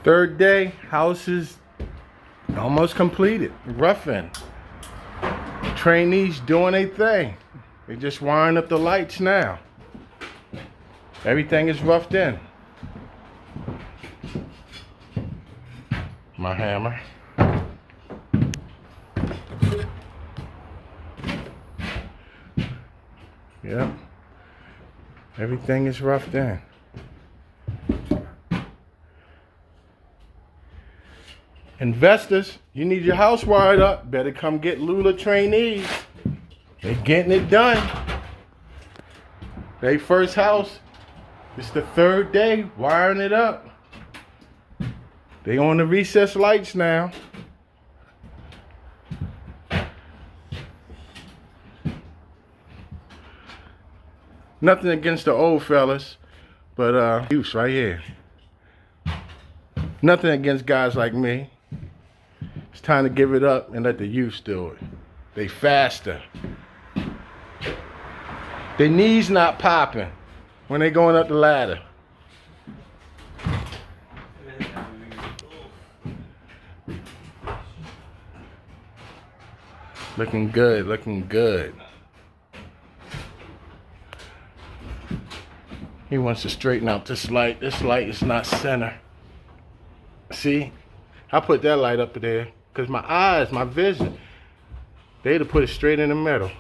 Third day, house is almost completed. Roughing. Trainees doing their thing. They just wiring up the lights now. Everything is roughed in. My hammer. Yep. Everything is roughed in. Investors, you need your house wired up. Better come get Lula trainees. They're getting it done. They first house. It's the third day wiring it up. They on the recessed lights now. Nothing against the old fellas, but use right here. Nothing against guys like me. It's time to give it up and let the youth do it. They faster. Their knees not popping when they going up the ladder. Looking good, looking good. He wants to straighten out this light. This light is not center. See? I put that light up there because my eyes, my vision, they had to put it straight in the middle.